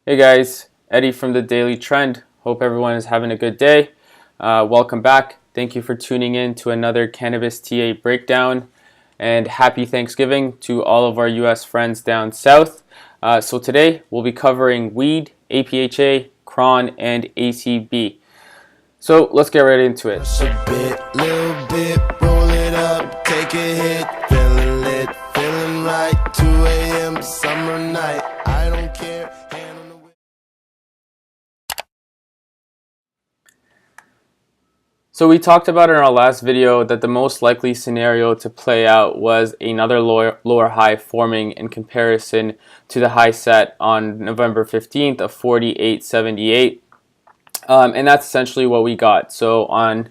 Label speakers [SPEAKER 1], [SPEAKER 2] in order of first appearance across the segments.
[SPEAKER 1] Hey guys, Eddie from the Daily Trend. Hope everyone is having a good day. Welcome back. Thank you for tuning in to another Cannabis TA breakdown, and happy Thanksgiving to all of our US friends down south. So today we'll be covering weed, APHA, CRON, and ACB. So let's get right into it.
[SPEAKER 2] Little bit, roll it up, take a hit, feeling lit, feeling right, 2 a.m. summer night, I don't care.
[SPEAKER 1] So we talked about in our last video that the most likely scenario to play out was another lower high forming in comparison to the high set on November 15th of 48.78. And that's essentially what we got. So on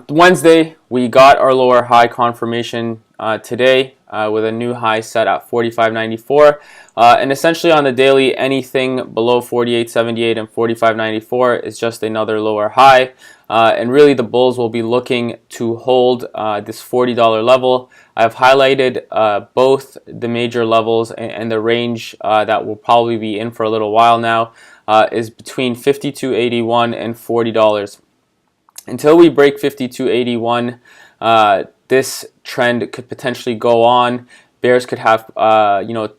[SPEAKER 1] Wednesday, we got our lower high confirmation today with a new high set at 45.94. And essentially on the daily, anything below 48.78 and 45.94 is just another lower high. And really the bulls will be looking to hold this $40 level. I've highlighted both the major levels and the range that will probably be in for a little while now is between $52.81 and $40. Until we break 52.81, this trend could potentially go on. Bears could have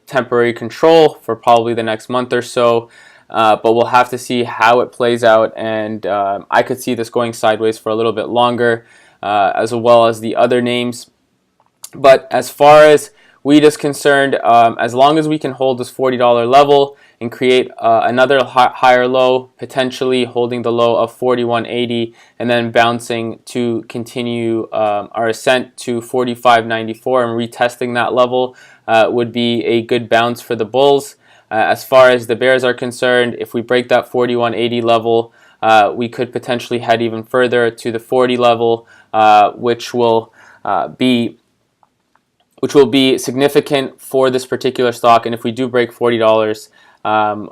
[SPEAKER 1] temporary control for probably the next month or so, but we'll have to see how it plays out, and I could see this going sideways for a little bit longer, as well as the other names. But as far as weed is concerned, as long as we can hold this $40 level and create another higher low, potentially holding the low of 41.80 and then bouncing to continue our ascent to 45.94 and retesting that level would be a good bounce for the bulls. As far as the bears are concerned, if we break that 41.80 level, we could potentially head even further to the 40 level, which will be significant for this particular stock. And if we do break $40,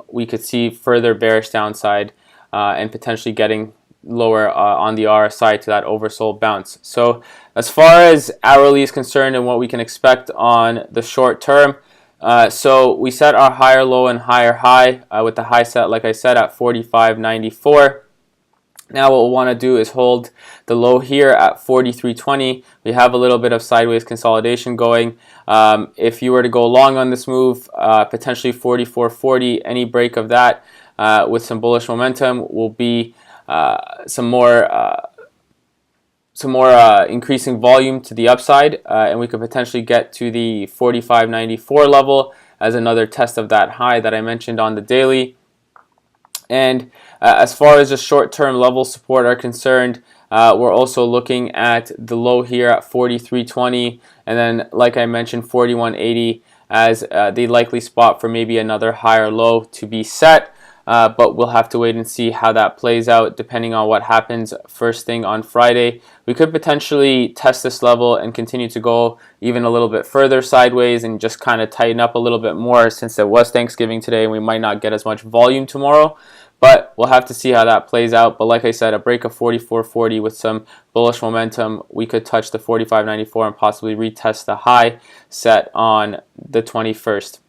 [SPEAKER 1] we could see further bearish downside and potentially getting lower on the RSI to that oversold bounce. So as far as hourly is concerned and what we can expect on the short term, so we set our higher low and higher high with the high set, like I said, at 45.94. Now what we'll want to do is hold the low here at 43.20. We have a little bit of sideways consolidation going. If you were to go long on this move, potentially 44.40, any break of that with some bullish momentum will be some more increasing volume to the upside, and we could potentially get to the 45.94 level as another test of that high that I mentioned on the daily. And as far as just short-term level support are concerned, we're also looking at the low here at 43.20, and then, like I mentioned, 41.80 as the likely spot for maybe another higher low to be set. But we'll have to wait and see how that plays out depending on what happens first thing on Friday. We could potentially test this level and continue to go even a little bit further sideways and just kind of tighten up a little bit more, since it was Thanksgiving today and we might not get as much volume tomorrow. But we'll have to see how that plays out. But like I said, a break of 44.40 with some bullish momentum, we could touch the 45.94 and possibly retest the high set on the 21st.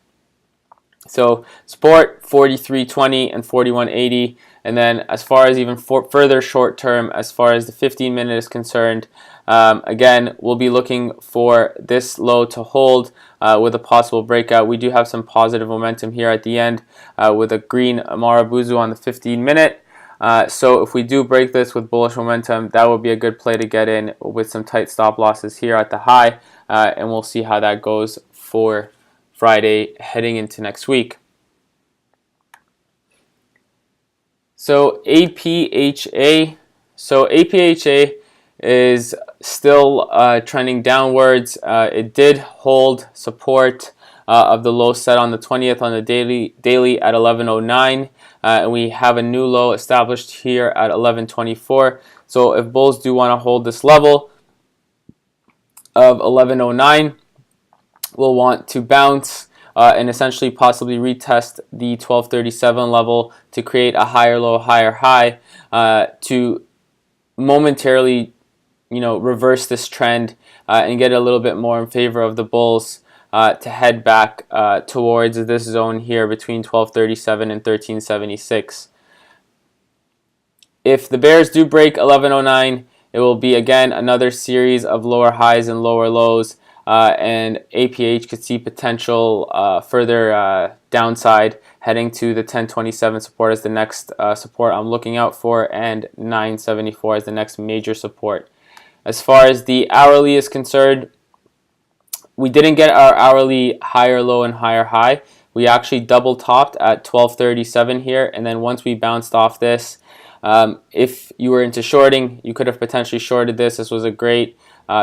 [SPEAKER 1] So support 43.20 and 41.80, and then as far as even further short term, as far as the 15-minute is concerned, again, we'll be looking for this low to hold with a possible breakout. We do have some positive momentum here at the end with a green Marabuzu on the 15-minute. So if we do break this with bullish momentum, that would be a good play to get in with some tight stop losses here at the high, and we'll see how that goes for Friday heading into next week. So APHA is still trending downwards. It did hold support of the low set on the 20th on the daily at 11.09, and we have a new low established here at 11.24. So if bulls do want to hold this level of 11.09, we'll want to bounce and essentially possibly retest the 12.37 level to create a higher low, higher high to momentarily reverse this trend and get a little bit more in favor of the bulls to head back towards this zone here between 1237 and 1376. If the bears do break 1109, it will be again another series of lower highs and lower lows, and APH could see potential further downside heading to the 1027 support as the next support I'm looking out for, and 974 as the next major support. As far as the hourly is concerned, we didn't get our hourly higher low and higher high. We actually double topped at 1237 here, and then once we bounced off this, if you were into shorting, you could have potentially shorted this. This was a great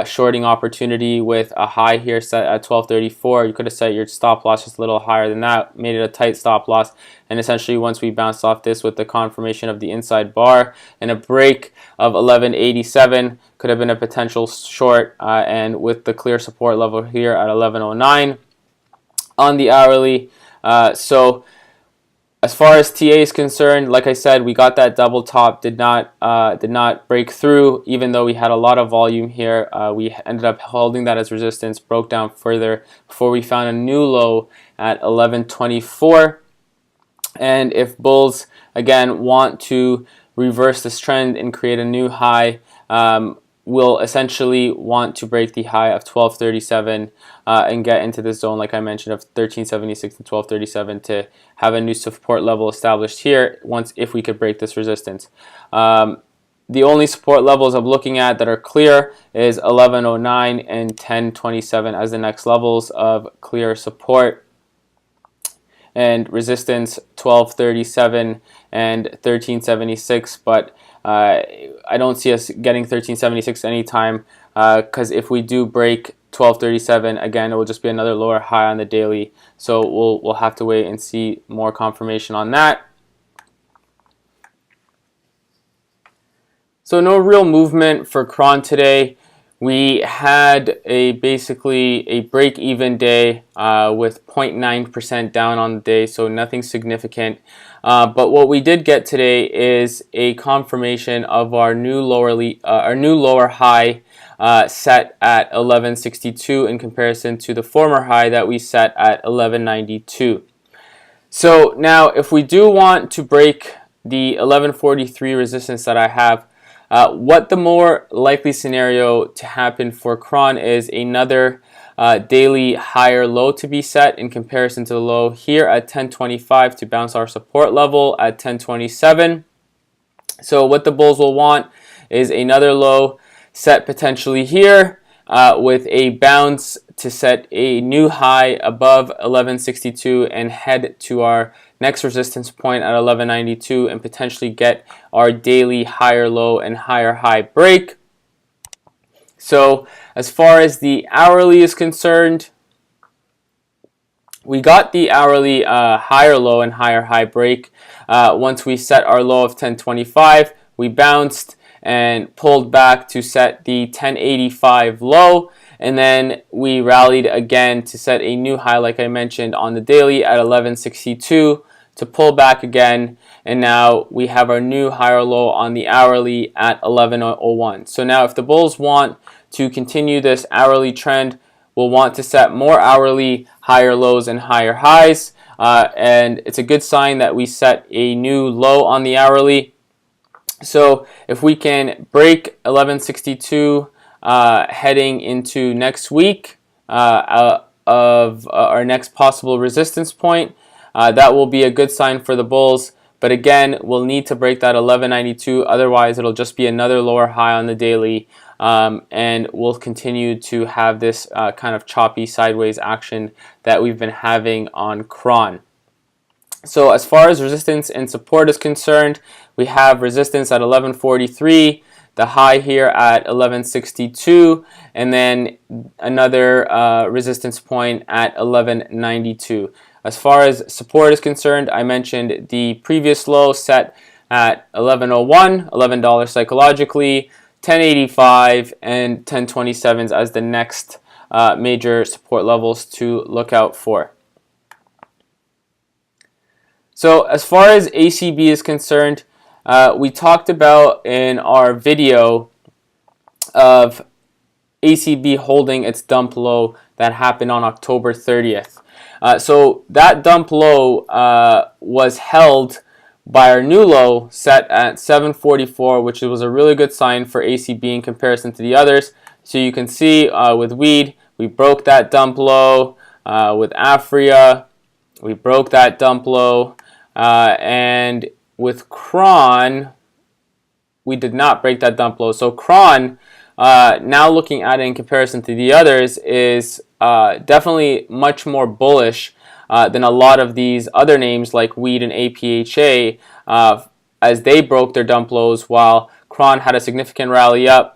[SPEAKER 1] shorting opportunity with a high here set at 1234. You could have set your stop loss just a little higher than that, made it a tight stop loss, and essentially once we bounced off this with the confirmation of the inside bar and a break of 1187, could have been a potential short, and with the clear support level here at 1109 on the hourly. So as far as TA is concerned, like I said, we got that double top, did not break through, even though we had a lot of volume here. We ended up holding that as resistance, broke down further before we found a new low at 1124. And if bulls again want to reverse this trend and create a new high, we'll essentially want to break the high of 1237 and get into this zone, like I mentioned, of 1376 and 1237 to have a new support level established here if we could break this resistance. The only support levels I'm looking at that are clear is 1109 and 1027 as the next levels of clear support, and resistance 1237 and 1376, but I don't see us getting 1376 anytime, because if we do break 1237 again, it will just be another lower high on the daily. So we'll have to wait and see more confirmation on that. So no real movement for CRON today. We had basically a break-even day with 0.9% down on the day, so nothing significant. But what we did get today is a confirmation of our new lower high set at 1162 in comparison to the former high that we set at 1192. So now, if we do want to break the 1143 resistance that I have, what the more likely scenario to happen for CRON is another daily higher low to be set in comparison to the low here at 1025 to bounce our support level at 1027. So what the bulls will want is another low set potentially here with a bounce to set a new high above 1162 and head to our next resistance point at 1192 and potentially get our daily higher low and higher high break. So as far as the hourly is concerned, we got the hourly higher low and higher high break. Once we set our low of 1025, we bounced and pulled back to set the 1085 low, and then we rallied again to set a new high, like I mentioned, on the daily at 1162 to pull back again, and now we have our new higher low on the hourly at 1101. So now if the bulls want to continue this hourly trend, we'll want to set more hourly higher lows and higher highs, and it's a good sign that we set a new low on the hourly. So if we can break 1162 heading into next week of our next possible resistance point, that will be a good sign for the bulls. But again, we'll need to break that 1192, otherwise it'll just be another lower high on the daily, and we'll continue to have this kind of choppy sideways action that we've been having on CRON. So as far as resistance and support is concerned, we have resistance at 1143, the high here at 1162, and then another resistance point at 1192. As far as support is concerned, I mentioned the previous low set at 1101, $11 psychologically, 1085, and 1027s as the next major support levels to look out for. So as far as ACB is concerned, we talked about in our video of ACB holding its dump low that happened on October 30th. So that dump low was held by our new low set at 744, which was a really good sign for ACB in comparison to the others. So you can see with weed, we broke that dump low. With Aphria, we broke that dump low. And with CRON, we did not break that dump low. So CRON, now looking at it in comparison to the others, is definitely much more bullish than a lot of these other names like weed and APHA, as they broke their dump lows, while CRON had a significant rally up.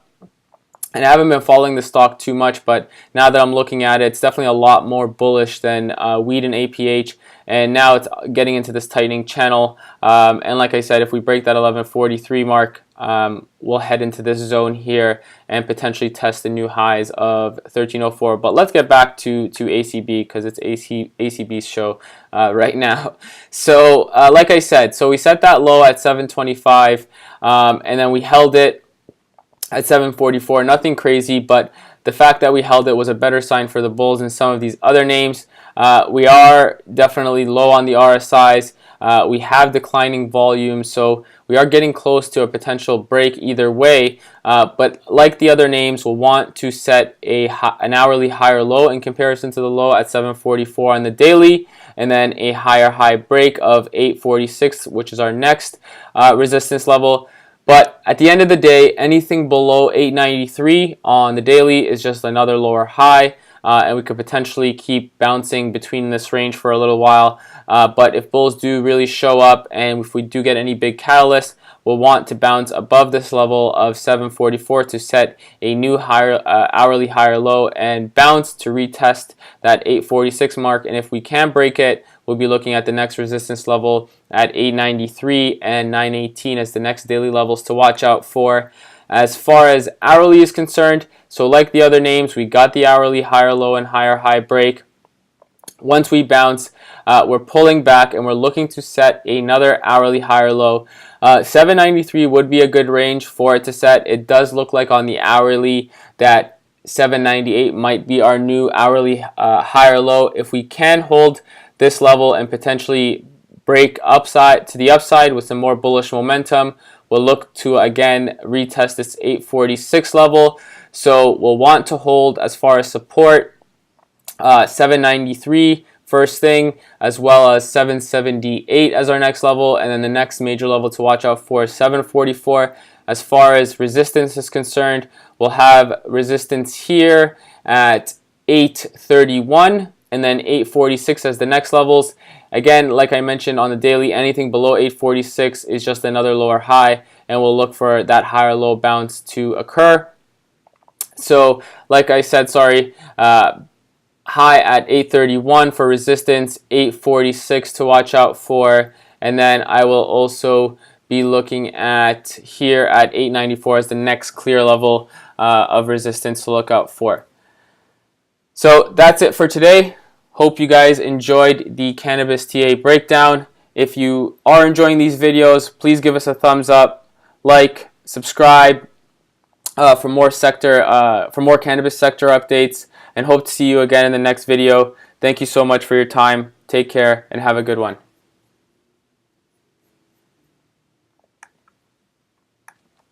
[SPEAKER 1] And I haven't been following the stock too much, but now that I'm looking at it, it's definitely a lot more bullish than weed and APH. And now it's getting into this tightening channel. And like I said, if we break that 1143 mark, we'll head into this zone here and potentially test the new highs of 1304. But let's get back to ACB, because it's ACB's show right now. So like I said, so we set that low at 725, and then we held it at 744. Nothing crazy, but the fact that we held it was a better sign for the bulls than some of these other names. We are definitely low on the RSIs. We have declining volume, so we are getting close to a potential break either way. But like the other names, we'll want to set an hourly higher low in comparison to the low at 744 on the daily, and then a higher high break of 846, which is our next resistance level. But at the end of the day, anything below 893 on the daily is just another lower high, and we could potentially keep bouncing between this range for a little while. But if bulls do really show up, and if we do get any big catalyst, we'll want to bounce above this level of 744 to set a new higher hourly higher low and bounce to retest that 846 mark. And if we can break it, we'll be looking at the next resistance level at 893 and 918 as the next daily levels to watch out for. As far as hourly is concerned, so like the other names, we got the hourly higher low and higher high break. Once we bounce, we're pulling back and we're looking to set another hourly higher low. 793 would be a good range for it to set. It does look like on the hourly that 798 might be our new hourly higher low. If we can hold this level and potentially break upside to the upside with some more bullish momentum, we'll look to again retest this 846 level. So we'll want to hold as far as support 793 first thing, as well as 778 as our next level, and then the next major level to watch out for is 744. As far as resistance is concerned, we'll have resistance here at 831 and then 846 as the next levels. Again, like I mentioned on the daily, anything below 846 is just another lower high, and we'll look for that higher low bounce to occur. So like I said, high at 831 for resistance, 846 to watch out for, and then I will also be looking at here at 894 as the next clear level of resistance to look out for. So that's it for today. Hope you guys enjoyed the Cannabis TA breakdown. If you are enjoying these videos, please give us a thumbs up, like, subscribe for more cannabis sector updates, and hope to see you again in the next video. Thank you so much for your time. Take care and have a good one.